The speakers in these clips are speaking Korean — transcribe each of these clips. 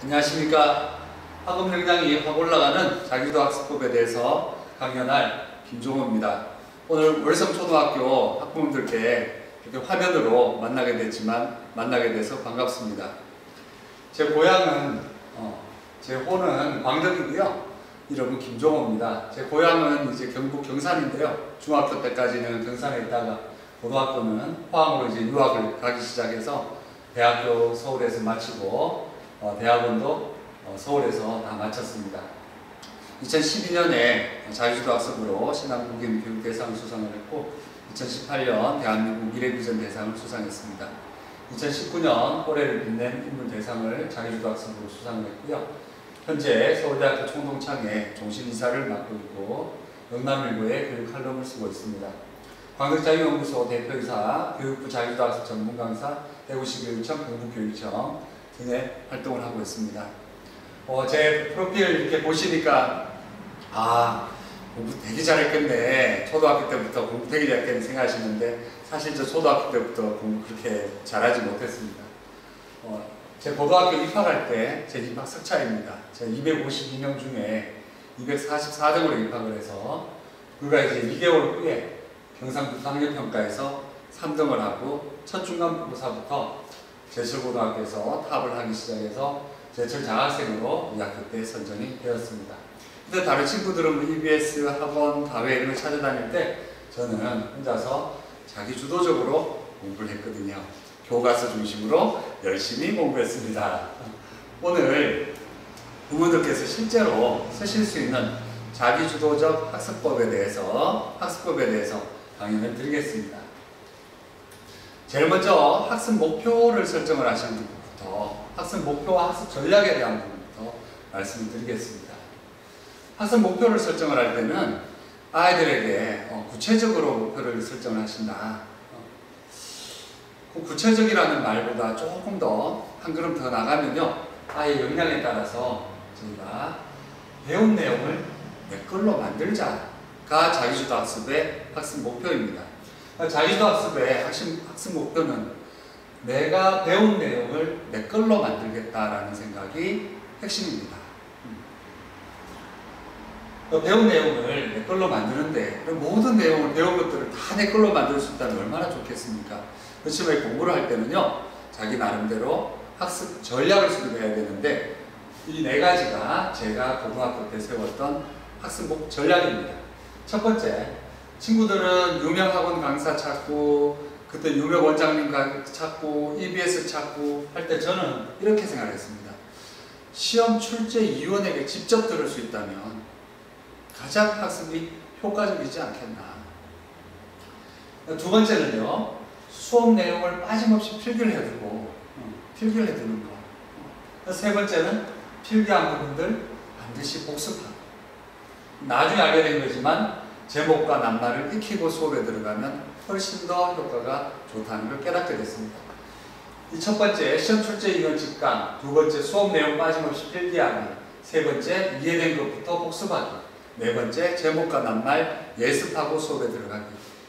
안녕하십니까. 학업역량이 확 올라가는 자기주도 학습법에 대해서 강연할 김종호입니다. 오늘 월성초등학교 학부모님들께 이렇게 화면으로 만나게 됐지만 만나게 돼서 반갑습니다. 제 고향은 제 호는 광덕이고요. 이름은 김종호입니다. 제 고향은 이제 경북 경산인데요. 중학교 때까지는 경산에 있다가 고등학교는 포항으로 이제 유학을 가기 시작해서 대학교 서울에서 마치고 대학원도 서울에서 다 마쳤습니다. 2012년에 자유주도 학습으로 신한국인 교육대상을 수상을 했고 2018년 대한민국 미래비전 대상을 수상했습니다. 2019년 올해를 빛낸 인물대상을 자유주도 학습으로 수상을 했고요. 현재 서울대학교 총동창회 종신이사를 맡고 있고 영남일보에 교육 칼럼을 쓰고 있습니다. 광덕자유연구소 대표이사, 교육부 자유주도 학습 전문강사, 대구시 교육청, 경북교육청 등의 활동을 하고 있습니다. 제 프로필 이렇게 보시니까 공부 되게 잘했겠네. 초등학교 때부터 공부 되게 잘했겠네 생각하시는데 사실 저 초등학교 때부터 공부 그렇게 잘하지 못했습니다. 제 고등학교 입학할 때 제 입학 석차입니다. 제가 252명 중에 244등으로 입학을 해서 그가 이제 2개월 후에 경상북학력평가에서 3등을 하고 첫 중간고사부터 제철고등학교에서 탑을 하기 시작해서 제철 장학생으로 2학기 때 선정이 되었습니다. 근데 다른 친구들은 EBS 학원, 과외 이런 걸 찾아다닐 때 저는 혼자서 자기 주도적으로 공부를 했거든요. 교과서 중심으로 열심히 공부했습니다. 오늘 부모님들께서 실제로 쓰실 수 있는 자기주도적 학습법에 대해서 강연을 드리겠습니다. 제일 먼저 학습 목표를 설정을 하시는 부분부터 학습 목표와 학습 전략에 대한 부분부터 말씀을 드리겠습니다. 학습 목표를 설정을 할 때는 아이들에게 구체적으로 목표를 설정을 하신다. 그 구체적이라는 말보다 조금 더 한 걸음 더 나가면요. 아이의 역량에 따라서 저희가 배운 내용을 내 걸로 만들자가 자기주도 학습의 학습 목표입니다. 자기주도 학습의 학습 목표는 내가 배운 내용을 내 걸로 만들겠다라는 생각이 핵심입니다. 배운 내용을 내 걸로 만드는데 모든 내용을 배운 것들을 다 내 걸로 만들 수 있다면 얼마나 좋겠습니까? 그렇지만 공부를 할 때는요. 자기 나름대로 학습 전략을 수립해야 되는데 이 네 가지가 제가 고등학교 때 세웠던 학습 전략입니다. 첫 번째, 친구들은 유명 학원 강사 찾고 그때 유명 원장님 찾고 EBS 찾고 할 때 저는 이렇게 생각했습니다. 시험 출제위원에게 직접 들을 수 있다면 가장 학습이 효과적이지 않겠나. 두 번째는요. 수업 내용을 빠짐없이 필기를 해두는 거. 세 번째는 필기한 부분들 반드시 복습하고. 나중에 알게 된 거지만 제목과 낱말을 익히고 수업에 들어가면 훨씬 더 효과가 좋다는 걸 깨닫게 됐습니다. 이 첫 번째 시험 출제위원 직강, 두 번째 수업 내용 빠짐없이 필기하기, 세 번째 이해된 것부터 복습하기, 네 번째 제목과 낱말 예습하고 수업에 들어가기.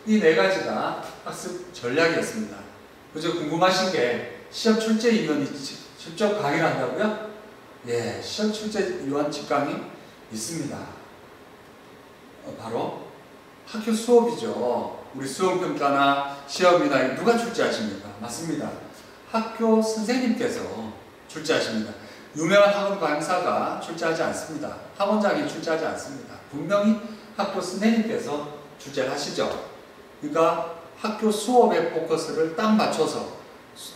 이 네 가지가 학습 전략이었습니다. 그저 궁금하신 게 시험 출제위원이 직접 강의를 한다고요? 예, 시험 출제위원 직강이 있습니다. 바로 학교 수업이죠. 우리 수험평가나 시험이나 누가 출제하십니까? 맞습니다. 학교 선생님께서 출제하십니다. 유명한 학원 강사가 출제하지 않습니다. 학원장이 출제하지 않습니다. 분명히 학교 선생님께서 출제를 하시죠. 그러니까 학교 수업의 포커스를 딱 맞춰서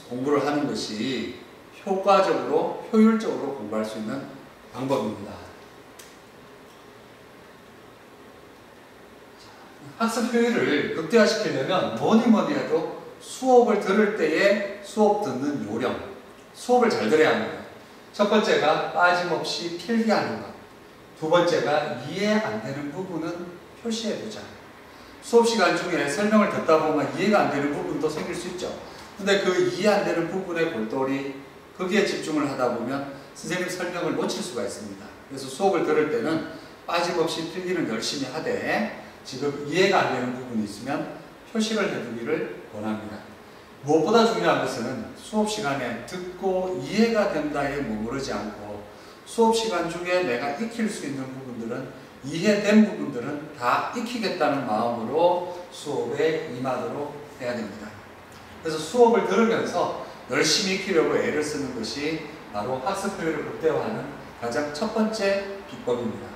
공부를 하는 것이 효과적으로, 효율적으로 공부할 수 있는 방법입니다. 학습 효율을 극대화시키려면 뭐니 해도 수업을 들을 때의 수업 듣는 요령, 수업을 잘 들어야 합니다. 첫 번째가 빠짐없이 필기하는 것. 두 번째가 이해 안 되는 부분은 표시해두자. 수업 시간 중에 설명을 듣다 보면 이해가 안 되는 부분도 생길 수 있죠. 근데 그 이해 안 되는 부분의 골똘히 거기에 집중을 하다 보면 선생님 설명을 놓칠 수가 있습니다. 그래서 수업을 들을 때는 빠짐없이 필기는 열심히 하되 지금 이해가 안 되는 부분이 있으면 표시를 해두기를 원합니다. 무엇보다 중요한 것은 수업 시간에 듣고 이해가 된다에 머무르지 않고 수업 시간 중에 내가 익힐 수 있는 부분들은, 이해된 부분들은 다 익히겠다는 마음으로 수업에 임하도록 해야 됩니다. 그래서 수업을 들으면서 열심히 익히려고 애를 쓰는 것이 바로 학습 효율을 극대화하는 가장 첫 번째 비법입니다.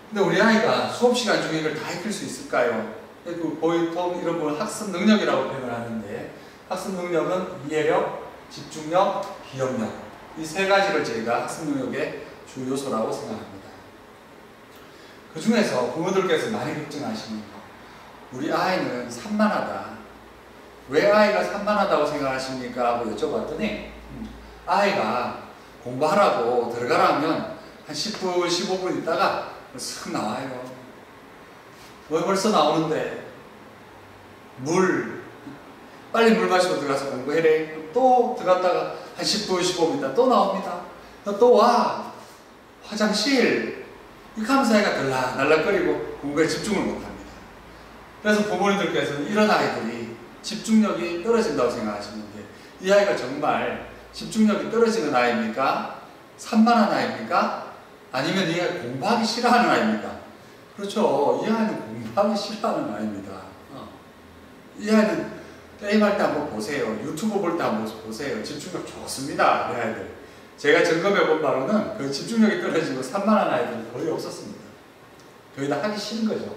근데 우리 아이가 수업 시간 중에 이걸 다 익힐 수 있을까요? 보통 이런 걸 학습 능력이라고 표현을 하는데, 학습 능력은 이해력, 집중력, 기억력, 이 세 가지를 저희가 학습 능력의 주 요소라고 생각합니다. 그 중에서 부모들께서 많이 걱정하시는 거, 우리 아이는 산만하다. 왜 아이가 산만하다고 생각하십니까? 하고 여쭤봤더니 아이가 공부하라고 들어가라면 한 10분, 15분 있다가 쓱 나와요. 왜 벌써 나오는데? 빨리 물 마시고 들어가서 공부해래. 또 들어갔다가 한 10분, 15분 있다 또 나옵니다. 또 와. 화장실. 이렇게 하면서 아이가 들락날락거리고 공부에 집중을 못합니다. 그래서 부모님들께서는 이런 아이들이 집중력이 떨어진다고 생각하시는데, 이 아이가 정말 집중력이 떨어지는 아이입니까? 산만한 아이입니까? 아니면 이 아이가 공부하기 싫어하는 아이입니까? 그렇죠. 이 아이는 공부하기 싫어하는 아이입니다. 이 아이는 게임할 때 한번 보세요. 유튜브 볼 때 한번 보세요. 집중력 좋습니다. 이 아이들. 제가 점검해 본 바로는 그 집중력이 떨어지고 산만한 아이들은 거의 없었습니다. 거의 다 하기 싫은 거죠.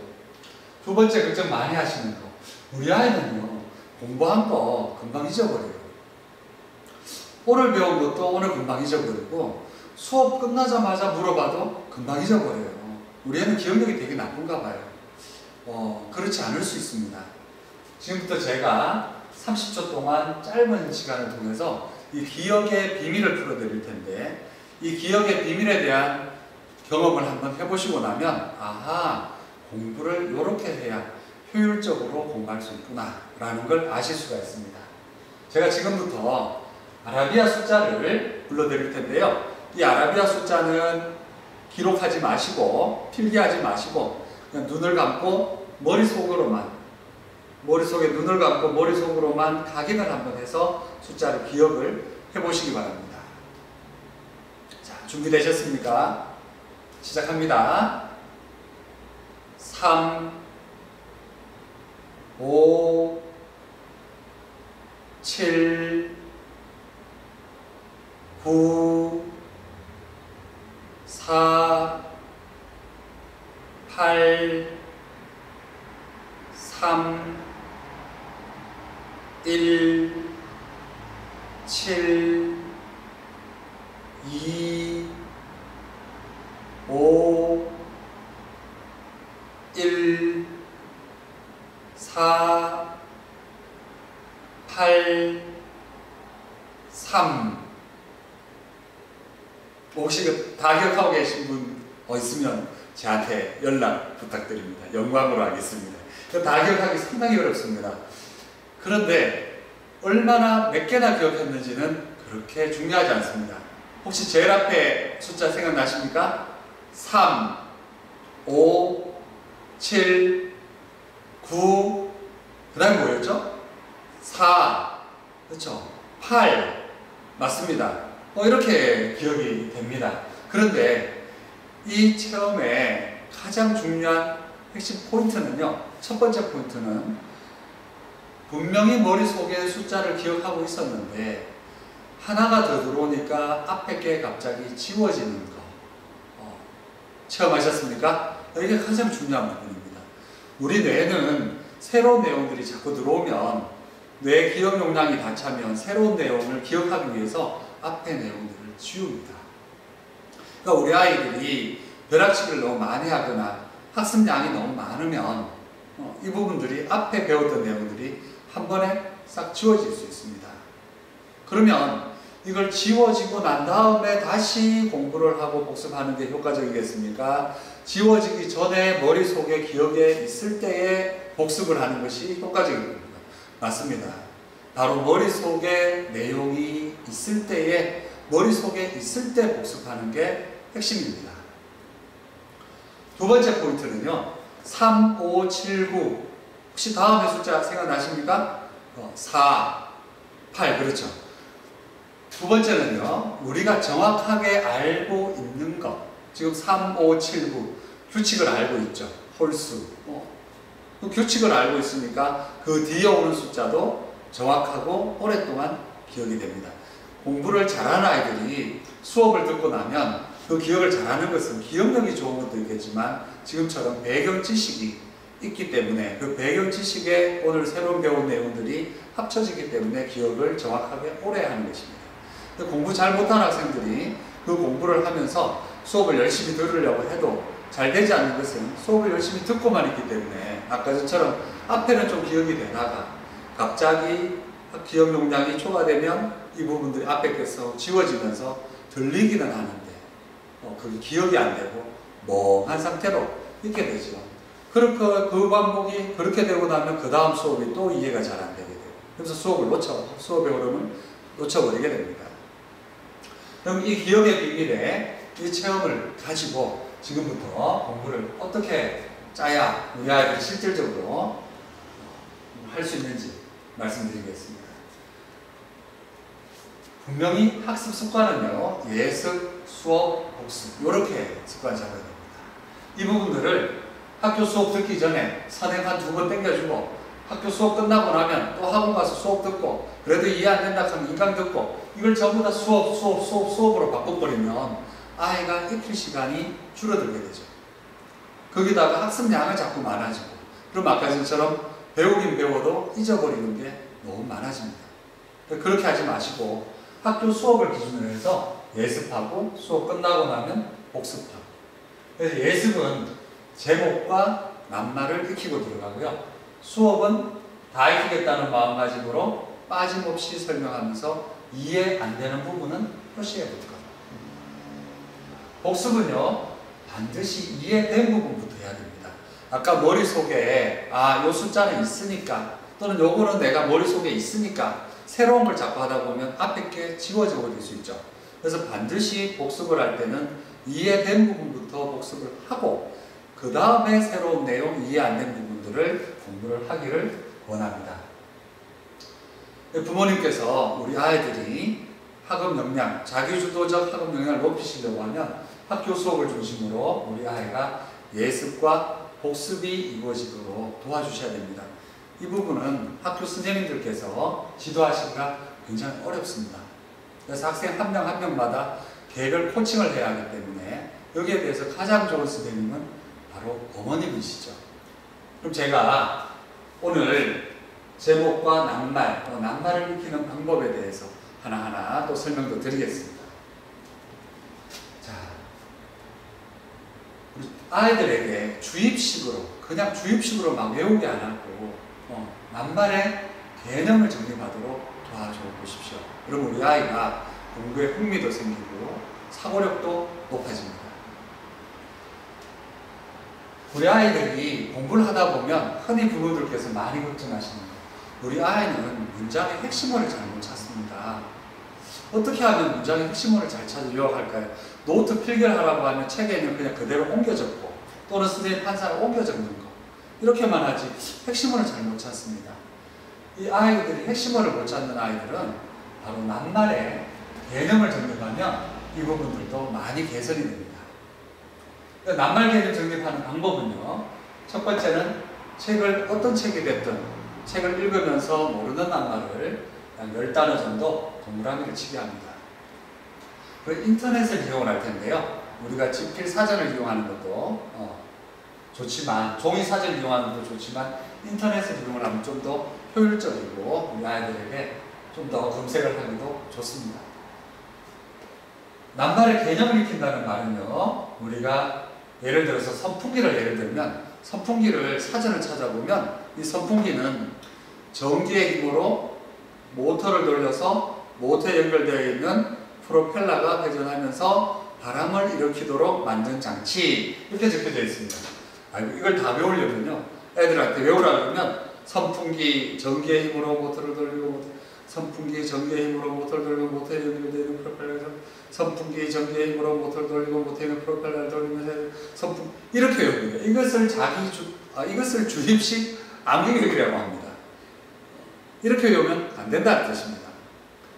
두 번째 걱정 많이 하시는 거. 우리 아이는요, 공부한 거 금방 잊어버려요. 오늘 배운 것도 오늘 금방 잊어버리고, 수업 끝나자마자 물어봐도 금방 잊어버려요. 우리 애는 기억력이 되게 나쁜가 봐요. 그렇지 않을 수 있습니다. 지금부터 제가 30초 동안 짧은 시간을 통해서 이 기억의 비밀을 풀어드릴 텐데, 이 기억의 비밀에 대한 경험을 한번 해보시고 나면, 아하, 공부를 이렇게 해야 효율적으로 공부할 수 있구나 라는 걸 아실 수가 있습니다. 제가 지금부터 아라비아 숫자를 불러드릴 텐데요, 이 아라비아 숫자는 기록하지 마시고 필기하지 마시고 그냥 눈을 감고 머릿속에 눈을 감고 머릿속으로만 각인을 한번 해서 숫자를 기억을 해보시기 바랍니다. 자, 준비되셨습니까? 시작합니다. 3, 5, 7, 9, 4, 8, 3, 1, 7, 2, 5, 1, 4, 8, 3. 혹시 다 기억하고 계신 분 있으면 저한테 연락 부탁드립니다. 영광으로 하겠습니다. 다 기억하기 상당히 어렵습니다. 그런데 얼마나 몇 개나 기억했는지는 그렇게 중요하지 않습니다. 혹시 제일 앞에 숫자 생각나십니까? 3, 5, 7, 9, 그 다음에 뭐였죠? 4, 그렇죠? 8, 맞습니다. 이렇게 기억이 됩니다. 그런데 이 체험의 가장 중요한 핵심 포인트는요, 첫 번째 포인트는 분명히 머릿속에 숫자를 기억하고 있었는데 하나가 더 들어오니까 앞에 게 갑자기 지워지는 거. 체험하셨습니까? 이게 가장 중요한 부분입니다. 우리 뇌는 새로운 내용들이 자꾸 들어오면, 뇌 기억 용량이 다 차면 새로운 내용을 기억하기 위해서 앞에 내용들을 지웁니다. 그러니까 우리 아이들이 벼락치기를 너무 많이 하거나 학습량이 너무 많으면 이 부분들이, 앞에 배웠던 내용들이 한 번에 싹 지워질 수 있습니다. 그러면 이걸 지워지고 난 다음에 다시 공부를 하고 복습하는 게 효과적이겠습니까? 지워지기 전에 머릿속에 기억에 있을 때에 복습을 하는 것이 효과적입니다. 맞습니다. 바로 머릿속에 내용이 있을 때에, 머릿속에 있을 때 복습하는 게 핵심입니다. 두 번째 포인트는요, 3, 5, 7, 9. 혹시 다음의 숫자 생각나십니까? 4, 8, 그렇죠. 두 번째는요, 우리가 정확하게 알고 있는 것. 지금 3, 5, 7, 9 규칙을 알고 있죠. 홀수. 그 규칙을 알고 있으니까 그 뒤에 오는 숫자도 정확하고 오랫동안 기억이 됩니다. 공부를 잘하는 아이들이 수업을 듣고 나면 그 기억을 잘하는 것은 기억력이 좋은 것도 있겠지만 지금처럼 배경 지식이 있기 때문에 그 배경 지식에 오늘 새로 배운 내용들이 합쳐지기 때문에 기억을 정확하게 오래 하는 것입니다. 공부 잘 못하는 학생들이 그 공부를 하면서 수업을 열심히 들으려고 해도 잘 되지 않는 것은 수업을 열심히 듣고만 있기 때문에 아까 전처럼 앞에는 좀 기억이 되다가 갑자기 기억 용량이 초과되면 이 부분들이 앞에 것서 지워지면서 들리기는 하는데 그게 기억이 안 되고 멍한 상태로 있게 되죠. 그 반복이 그렇게 되고 나면 그 다음 수업이 또 이해가 잘 안 되게 돼요. 그래서 수업의 흐름을 놓쳐버리게 됩니다. 그럼 이 기억의 비밀에 이 체험을 가지고 지금부터 공부를 어떻게 짜야 우리 아이들이 실질적으로 할 수 있는지 말씀드리겠습니다. 분명히 학습 습관은요, 예습, 수업, 복습 이렇게 습관 잡아야 됩니다. 이 부분들을 학교 수업 듣기 전에 선행 한 2번 땡겨주고 학교 수업 끝나고 나면 또 학원 가서 수업 듣고 그래도 이해 안 된다 하면 인강 듣고 이걸 전부 다 수업으로 바꿔버리면 아이가 익힐 시간이 줄어들게 되죠. 거기다가 학습량은 자꾸 많아지고 그럼 아까 전처럼 배우긴 배워도 잊어버리는 게 너무 많아집니다. 그렇게 하지 마시고 학교 수업을 기준으로 해서 예습하고 수업 끝나고 나면 복습하고 그래서 예습은 제목과 낱말을 익히고 들어가고요. 수업은 다 익히겠다는 마음가짐으로 빠짐없이 설명하면서 이해 안 되는 부분은 표시해 볼까. 복습은요, 반드시 이해된 부분부터 해야 됩니다. 아까 머릿속에 요 숫자는 있으니까 또는 요거는 내가 머릿속에 있으니까 새로운 걸 자꾸 하다 보면 앞에 게 지워져 버릴 수 있죠. 그래서 반드시 복습을 할 때는 이해된 부분부터 복습을 하고 그 다음에 새로운 내용, 이해 안 된 부분들을 공부를 하기를 원합니다. 부모님께서 우리 아이들이 학업 역량, 자기주도적 학업 역량을 높이시려고 하면 학교 수업을 중심으로 우리 아이가 예습과 복습이 이루어지도록 도와주셔야 됩니다. 이 부분은 학교 선생님들께서 지도하시기가 굉장히 어렵습니다. 그래서 학생 한 명 한 명마다 개별 코칭을 해야 하기 때문에 여기에 대해서 가장 좋은 선생님은 바로 어머님이시죠. 그럼 제가 오늘 제목과 낱말을 익히는 방법에 대해서 하나하나 또 설명도 드리겠습니다. 자, 우리 아이들에게 그냥 주입식으로 막 외우게 안 하고 낱말의 개념을 정립하도록 도와줘 보십시오. 그럼 우리 아이가 공부에 흥미도 생기고 사고력도 높아집니다. 우리 아이들이 공부를 하다 보면 흔히 부모들께서 많이 걱정하시는 거, 우리 아이는 문장의 핵심어를 잘 못 찾습니다. 어떻게 하면 문장의 핵심어를 잘 찾으려고 할까요? 노트 필기를 하라고 하면 책에는 그냥 그대로 옮겨 적고 또는 선생님 판사를 옮겨 적는 거 이렇게만 하지 핵심어를 잘 못 찾습니다. 이 아이들이 핵심어를 못 찾는 아이들은 바로 낱말의 개념을 정립하면 이 부분들도 많이 개선이 됩니다. 낱말 개념 정립하는 방법은요, 첫 번째는 어떤 책이 됐든 책을 읽으면서 모르는 낱말을 한 10단어 정도 동그라미를 치게 합니다. 인터넷을 이용을 할 텐데요, 우리가 집필 사전을 이용하는 것도 좋지만 종이 사전을 이용하는 것도 좋지만 인터넷을 이용을 하면 좀 더 효율적이고 우리 아이들에게 좀 더 검색을 하기도 좋습니다. 낱말의 개념을 익힌다는 말은요, 우리가 예를 들어서 선풍기를 예를 들면 선풍기를 사전을 찾아보면 이 선풍기는 전기의 힘으로 모터를 돌려서 모터에 연결되어 있는 프로펠러가 회전하면서 바람을 일으키도록 만든 장치 이렇게 적혀져 있습니다. 이걸 다 외우려면요, 애들한테 외우라 그러면 선풍기 전기의 힘으로 모터를 돌리고 선풍기 전기의 힘으로 모터를 돌리고 모터에 연결되어 있는 프로펠러에서 선풍기 전기의 힘으로 모터를 돌리고 모터에 있는 프로펠러를 돌리면서 이렇게 외웁니다. 이것을 주입식 암기교육이라고 합니다. 이렇게 외우면 안 된다는 뜻입니다.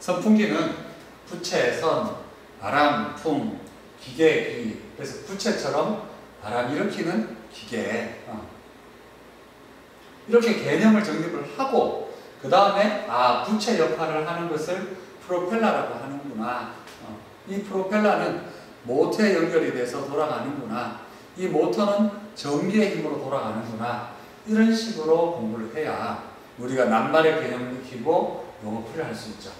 선풍기는 부채, 선, 바람, 풍, 기계, 기. 그래서 부채처럼 바람 일으키는 기계. 이렇게 개념을 정립을 하고 그 다음에 부채 역할을 하는 것을 프로펠러라고 하는구나. 이 프로펠러는 모터에 연결이 돼서 돌아가는구나. 이 모터는 전기의 힘으로 돌아가는구나. 이런 식으로 공부를 해야 우리가 낱말의 개념을 익히고 용어풀이를 할 수 있죠.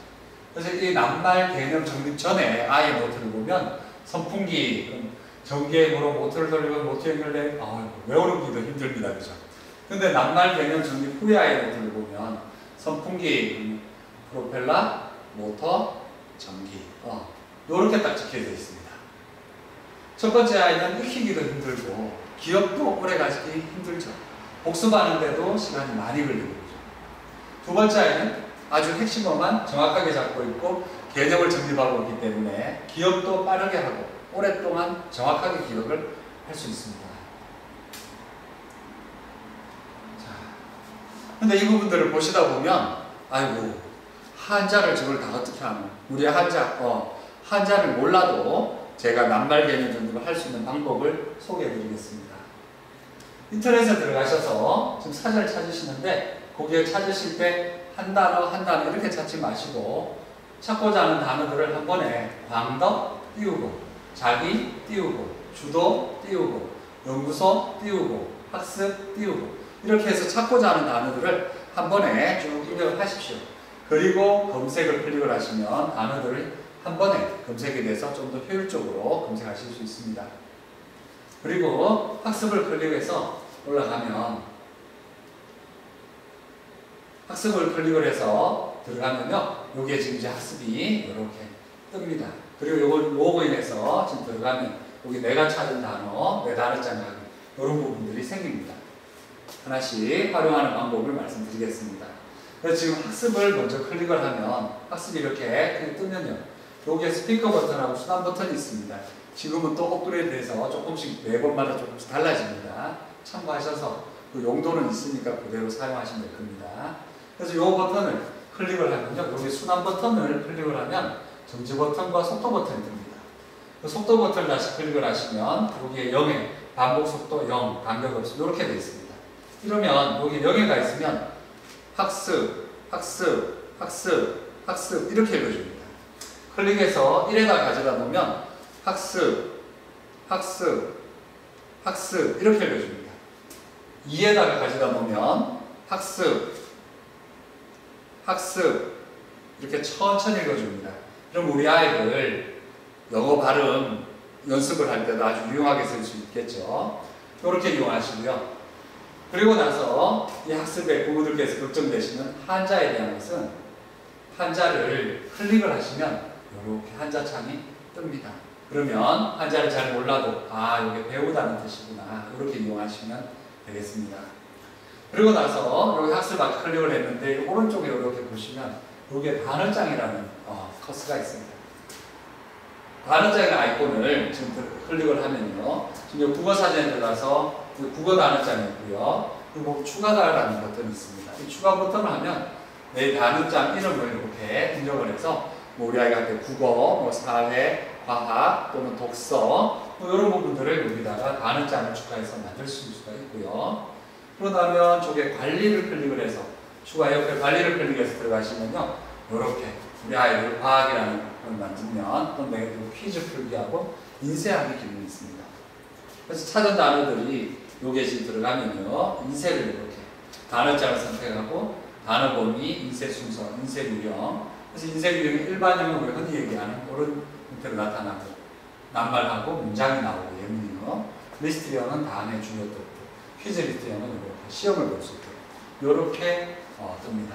그래서 이 낱말 개념 정립 전에 아예 모터를 보면 선풍기, 전기의 힘으로 모터를 돌리고 모터 연결된 외우기도 힘듭니다. 그죠? 근데 낱말 개념 정립 후에 아예 모터를 보면 선풍기, 프로펠러, 모터, 전기 이렇게 딱 적혀져 있습니다. 첫 번째 아이는 익히기도 힘들고 기억도 오래 가지기 힘들죠. 복습하는데도 시간이 많이 걸리고 있죠. 두 번째 아이는 아주 핵심어만 정확하게 잡고 있고 개념을 정립하고 있기 때문에 기억도 빠르게 하고 오랫동안 정확하게 기억을 할 수 있습니다. 자, 근데 이 부분들을 보시다 보면 아이고 한자를 저걸 다 어떻게 하노? 우리 한자를 몰라도 제가 낱말 개념 정립을 할 수 있는 방법을 소개해 드리겠습니다. 인터넷에 들어가셔서 지금 사전을 찾으시는데 거기에 찾으실 때 한 단어 이렇게 찾지 마시고 찾고자 하는 단어들을 한 번에 광덕 띄우고 자기 띄우고 주도 띄우고 연구소 띄우고 학습 띄우고 이렇게 해서 찾고자 하는 단어들을 한 번에 쭉 입력을 하십시오. 그리고 검색을 클릭을 하시면 단어들을 한 번에 검색에 대해서 좀 더 효율적으로 검색하실 수 있습니다. 그리고 학습을 클릭해서 올라가면 학습을 클릭을 해서 들어가면요. 여기에 지금 이제 학습이 이렇게 뜹니다. 그리고 요거 인해서 지금 들어가면 여기 내가 찾은 단어, 내 단어장 하기 이런 부분들이 생깁니다. 하나씩 활용하는 방법을 말씀드리겠습니다. 그래서 지금 학습을 먼저 클릭을 하면 학습이 이렇게 뜨면요. 여기에 스피커 버튼하고 순환 버튼이 있습니다. 지금은 또 업그레이드해서 조금씩 매번마다 조금씩 달라집니다. 참고하셔서 그 용도는 있으니까 그대로 사용하시면 될 겁니다. 그래서 이 버튼을 클릭을 하면요. 여기 순환 버튼을 클릭을 하면 정지 버튼과 속도 버튼이 듭니다. 그 속도 버튼을 다시 클릭을 하시면 여기에 0에 반복 속도 0, 간격 없음 이렇게 되어 있습니다. 이러면 여기 0에가 있으면 학습, 학습, 학습, 학습 이렇게 읽어줍니다. 클릭해서 1에다 가져다 놓으면 학습, 학습, 학습 이렇게 읽어줍니다. 2에다가 가져다 놓으면 학습, 학습 이렇게 천천히 읽어줍니다. 그럼 우리 아이들 영어 발음 연습을 할 때도 아주 유용하게 쓸 수 있겠죠. 이렇게 이용하시고요. 그리고 나서 이 학습에 부모들께서 걱정되시는 한자에 대한 것은 한자를 클릭을 하시면 이렇게 한자 창이 뜹니다. 그러면 한자를 잘 몰라도 이게 배우다는 뜻이구나 이렇게 이용하시면 되겠습니다. 그리고 나서 여기 학습 클릭을 했는데 오른쪽에 이렇게 보시면 여기에 단어장이라는 커서가 있습니다. 단어장의 아이콘을 지금 클릭을 하면요. 지금 국어 사전에 들어가서 국어 단어장이 있고요. 그리고 추가다라는 버튼이 있습니다. 이 추가 버튼을 하면 내 단어장 이름을 이렇게 입력을 해서 우리 아이가 국어, 사회, 과학 또는 독서 이런 부분들을 여기다가 단어장을 추가해서 만들 수가 있고요. 그러다면 저게 관리를 클릭을 해서 추가 옆에 관리를 클릭해서 들어가시면요. 이렇게 우리 아이들 과학이라는 걸 만들면 또 내가 퀴즈 풀기하고 인쇄하기 기능이 있습니다. 그래서 찾은 단어들이 여기에 지금 들어가면요. 인쇄를 이렇게 단어장을 선택하고 단어 범위, 인쇄 순서, 인쇄 유형 그래서 인쇄 유형이 일반형은 우리가 흔히 얘기하는 그런 형태로 나타나고 낱말하고 문장이 나오고 예문이요. 리스트형은 다음에 주요 뜻 퀴즈 리스트형은 이렇게 시험을 볼 수 있도록 이렇게 뜹니다.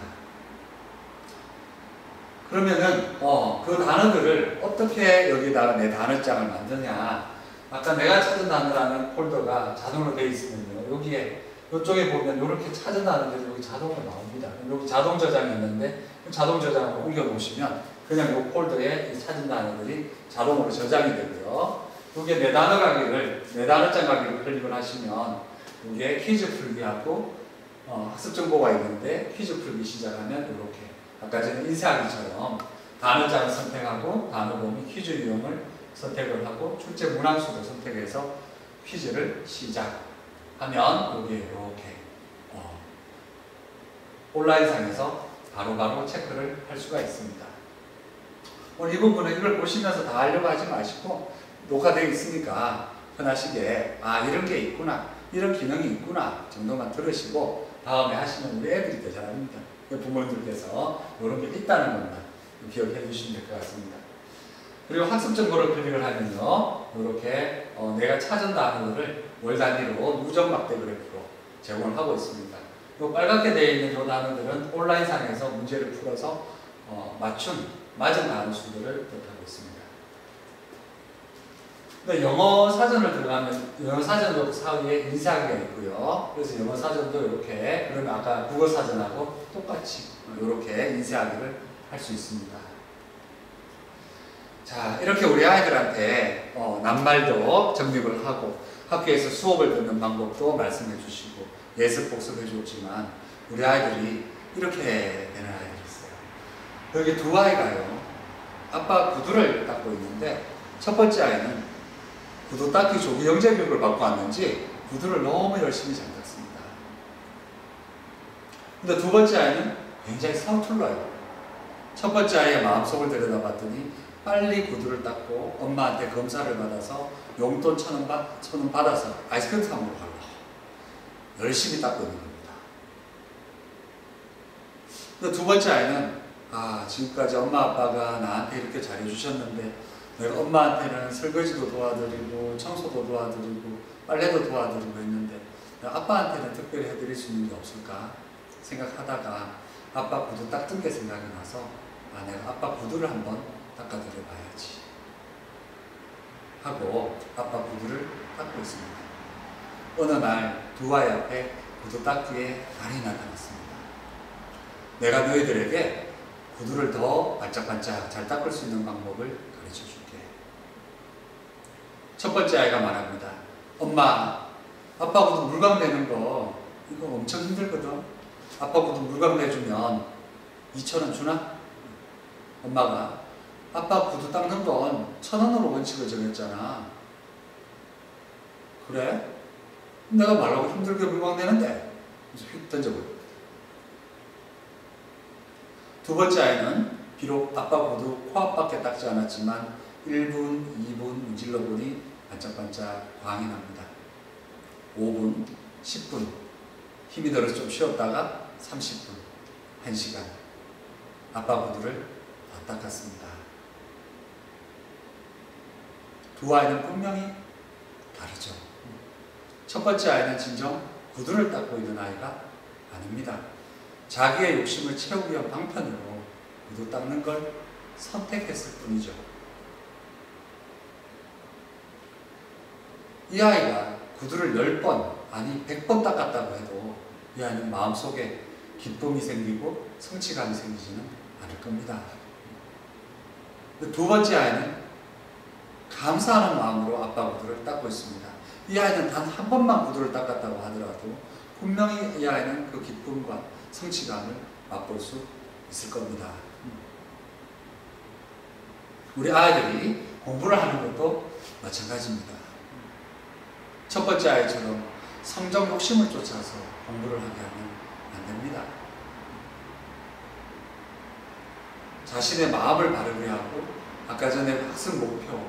그러면은 그 단어들을 어떻게 여기다가 내 단어장을 만드냐 아까 내가 찾은 단어라는 폴더가 자동으로 되어 있으면요. 여기에 이쪽에 보면 이렇게 찾은 단어들이 여기 자동으로 나옵니다. 여기 자동 저장이 있는데 자동 저장으로 옮겨 놓으시면 그냥 이 폴더에 찾은 단어들이 자동으로 저장이 되고요. 여기에 내 단어 가기를 내 단어장 가기를 클릭을 하시면 이게 퀴즈 풀기하고 학습 정보가 있는데 퀴즈 풀기 시작하면 이렇게 아까 전에 인쇄하기처럼 단어장을 선택하고 단어 범위 퀴즈 유형을 선택을 하고 출제 문항수를 선택해서 퀴즈를 시작하면 여기에 이렇게 온라인상에서 바로바로 체크를 할 수가 있습니다. 오늘 이 부분은 이걸 보시면서 다 하려고 하지 마시고 녹화되어 있으니까 편하시게 이런 게 있구나, 이런 기능이 있구나 정도만 들으시고 다음에 하시면 우리 애들이 더 잘합니다. 부모님들께서 이런 게 있다는 것만 기억해 주시면 될 것 같습니다. 그리고 학습 정보를 클릭을 하면요, 이렇게 내가 찾은 단어를 월 단위로 누적 막대 그래프로 제공을 하고 있습니다. 이 빨갛게 되어 있는 이 단어들은 온라인상에서 문제를 풀어서 맞은 단어 수들을 뜻하고 있습니다. 근데 영어 사전을 들어가면 영어 사전도 사이에 인쇄하기가 있고요. 그래서 영어 사전도 이렇게, 그러면 아까 국어 사전하고 똑같이 이렇게 인쇄하기를 할 수 있습니다. 자, 이렇게 우리 아이들한테 낱말도 정립을 하고 학교에서 수업을 듣는 방법도 말씀해 주시고 예습 복습해 줬지만 우리 아이들이 이렇게 되는 아이들이 있어요. 여기 두 아이가요, 아빠 구두를 닦고 있는데 첫 번째 아이는 구두 닦기 조기 영재 교육을 받고 왔는지 구두를 너무 열심히 잘 닦습니다. 근데 두 번째 아이는 굉장히 서툴러요. 첫 번째 아이의 마음속을 들여다봤더니 빨리 구두를 닦고 엄마한테 검사를 받아서 용돈 1,000원 받아서 아이스크림 사 먹으러 가려고 열심히 닦고 있는 겁니다. 근데 두 번째 아이는 지금까지 엄마 아빠가 나한테 이렇게 잘해주셨는데 내가 엄마한테는 설거지도 도와드리고 청소도 도와드리고 빨래도 도와드리고 했는데 아빠한테는 특별히 해드릴 수 있는 게 없을까 생각하다가 아빠 구두 닦은 게 생각이 나서 내가 아빠 구두를 한번 닦아드려 봐야지 하고 아빠 구두를 닦고 있습니다. 어느 날 두 아이 앞에 구두 닦기에 날이 나타났습니다. 내가 너희들에게 구두를 더 반짝반짝 잘 닦을 수 있는 방법을 가르쳐 줄게. 첫 번째 아이가 말합니다. 엄마, 아빠 구두 물감 내는 거 이거 엄청 힘들거든. 아빠 구두 물감 내주면 2,000원 주나? 엄마가 아빠 구두 닦는 건 1,000원으로 원칙을 정했잖아. 그래? 내가 말라고 힘들게 물감 내는데? 그래서 휙 던져버려. 두 번째 아이는 비록 아빠 구두 코앞밖에 닦지 않았지만 1분, 2분 문질러 보니 반짝반짝 광이 납니다. 5분, 10분 힘이 들어서 좀 쉬었다가 30분, 1시간 아빠 구두를 다 닦았습니다. 두 아이는 분명히 다르죠. 첫 번째 아이는 진정 구두를 닦고 있는 아이가 아닙니다. 자기의 욕심을 채우기 위한 방편으로 구두 닦는 걸 선택했을 뿐이죠. 이 아이가 구두를 10번, 아니 100번 닦았다고 해도 이 아이는 마음속에 기쁨이 생기고 성취감이 생기지는 않을 겁니다. 두 번째 아이는 감사하는 마음으로 아빠 구두를 닦고 있습니다. 이 아이는 단 한 번만 구두를 닦았다고 하더라도 분명히 이 아이는 그 기쁨과 성취감을 맛볼 수 있을 겁니다. 우리 아이들이 공부를 하는 것도 마찬가지입니다. 첫 번째 아이처럼 성적 욕심을 쫓아서 공부를 하게 하면 안 됩니다. 자신의 마음을 바르게 하고 아까 전에 학습 목표,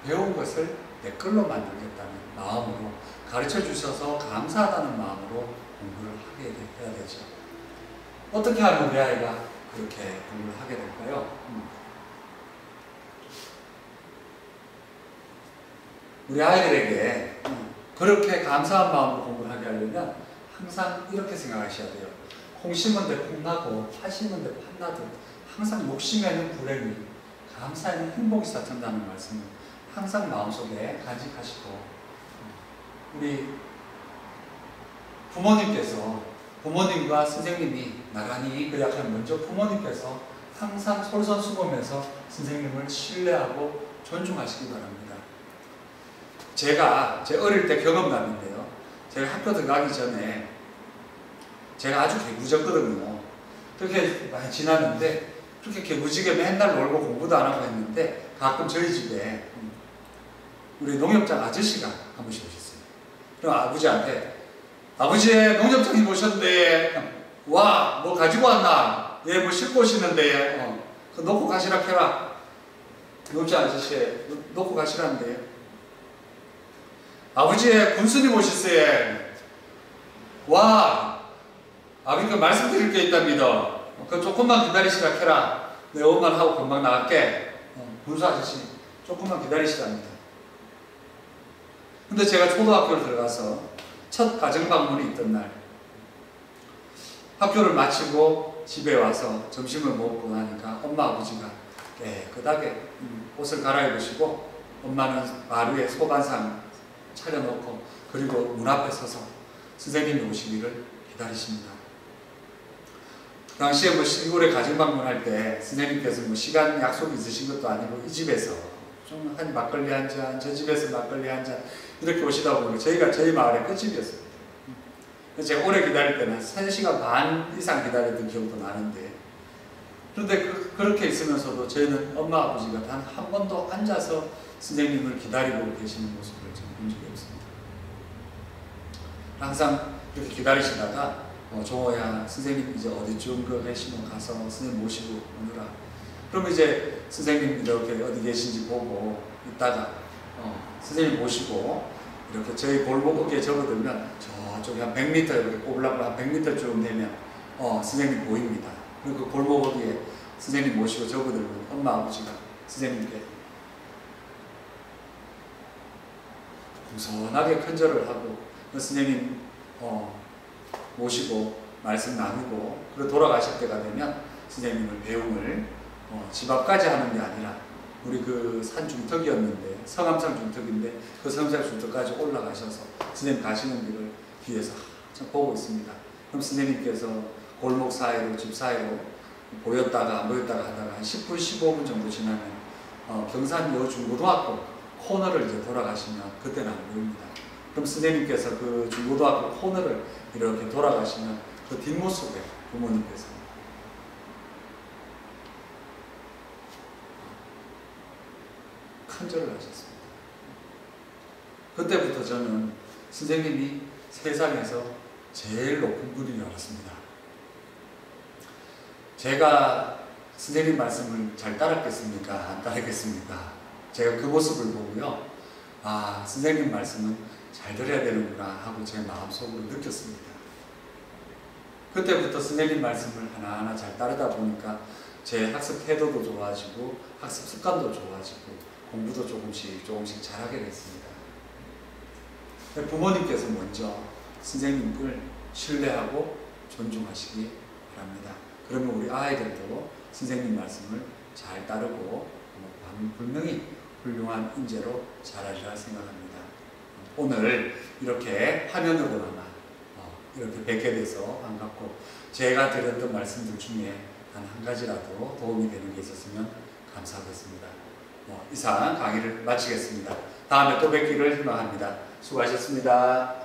배운 것을 내 걸로 만들겠다는 마음으로 가르쳐 주셔서 감사하다는 마음으로 공부를 하게 해야 되죠. 어떻게 하면 우리 아이가 그렇게 공부를 하게 될까요? 우리 아이들에게 그렇게 감사한 마음으로 공부를 하게 하려면 항상 이렇게 생각하셔야 돼요. 콩 심은 데 콩나고 파 심은 데 팥나듯 항상 욕심에는 불행이, 감사에는 행복이 싹튼다는 말씀을 항상 마음속에 간직하시고, 우리 부모님과 선생님이 나란히 그약하면 먼저 부모님께서 항상 솔선수범해서 선생님을 신뢰하고 존중하시기 바랍니다. 제가 제 어릴 때 경험담인데요. 제가 학교 들어가기 전에 제가 아주 개구졌거든요. 그렇게 많이 지났는데 그렇게 개구지게 맨날 놀고 공부도 안 하고 했는데 가끔 저희 집에 우리 농협장 아저씨가 한 번씩 오셨어요. 그럼 아버지한테 아버지 농협장님 오셨는데 와 뭐 가지고 왔나? 예 뭐 싣고 오시는데 그거 놓고 가시라 해라. 농협장 아저씨 놓고 가시라는데 아버지 군수님 오셨어요. 와 아버지 그 말씀드릴 게 있답니다. 그 조금만 기다리시라 해라. 내 엄마를 하고 금방 나갈게. 군수 아저씨 조금만 기다리시랍니다. 근데 제가 초등학교를 들어가서 첫 가정 방문이 있던 날 학교를 마치고 집에 와서 점심을 먹고 나니까 엄마 아버지가 깨끗하게 옷을 갈아입으시고 엄마는 마루에 소반상 차려놓고 그리고 문 앞에 서서 선생님이 오시기를 기다리십니다. 당시에 뭐 시골에 가정 방문할 때 선생님께서 뭐 시간 약속이 있으신 것도 아니고 이 집에서 좀 한 막걸리 한 잔, 저 집에서 막걸리 한 잔 이렇게 오시다 보니 저희가 저희 마을의 끝집이었습니다. 제가 오래 기다릴 때는 3시간 반 이상 기다렸던 기억도 나는데 그런데 그렇게 있으면서도 저희는 엄마 아버지가 단 한 번도 앉아서 선생님을 기다리고 계시는 모습을 본 적이 없습니다. 항상 이렇게 기다리시다가 종호야 선생님 이제 어디쯤 계시면 가서 선생님 모시고 오느라 그러면 이제 선생님 이렇게 어디 계신지 보고 있다가 선생님 모시고 이렇게 저희 골목 어깨에 접어들면 저쪽에 한 100m 이렇게 꼬불락불 한 100m 쭉 되면 선생님 보입니다. 그리고 그 골목 어디에 선생님 모시고 접어들면 엄마 아버지가 선생님께 공손하게 큰절을 하고 선생님 모시고 말씀 나누고 그리고 돌아가실 때가 되면 선생님을 배웅을 집 앞까지 하는 게 아니라 우리 그 산 중턱이었는데 성암산 중턱인데 그 성암산 중턱까지 올라가셔서 선생님 가시는 길을 뒤에서 참 보고 있습니다. 그럼 선생님께서 골목 사이로 집 사이로 보였다가 안 보였다가 하다가 한 10분 15분 정도 지나면 경산 여중고등학교 코너를 이제 돌아가시면 그때는 안 보입니다. 그럼 선생님께서 그 중고등학교 코너를 이렇게 돌아가시면 그 뒷모습에 부모님께서 큰절을 하셨습니다. 그때부터 저는 선생님이 세상에서 제일 높은 분인 줄 알았습니다. 제가 선생님 말씀을 잘 따랐겠습니까? 안 따르겠습니까? 제가 그 모습을 보고요. 아, 선생님 말씀은 잘 들어야 되는구나 하고 제 마음속으로 느꼈습니다. 그때부터 선생님 말씀을 하나하나 잘 따르다 보니까 제 학습 태도도 좋아지고 학습 습관도 좋아지고 공부도 조금씩 잘하게 됐습니다. 부모님께서 먼저 선생님을 신뢰하고 존중하시기 바랍니다. 그러면 우리 아이들도 선생님 말씀을 잘 따르고 분명히 훌륭한 인재로 자라리라 생각합니다. 오늘 이렇게 화면으로나마 이렇게 뵙게 돼서 반갑고 제가 드렸던 말씀들 중에 단 한 가지라도 도움이 되는 게 있었으면 감사하겠습니다. 이상 강의를 마치겠습니다. 다음에 또 뵙기를 희망합니다. 수고하셨습니다.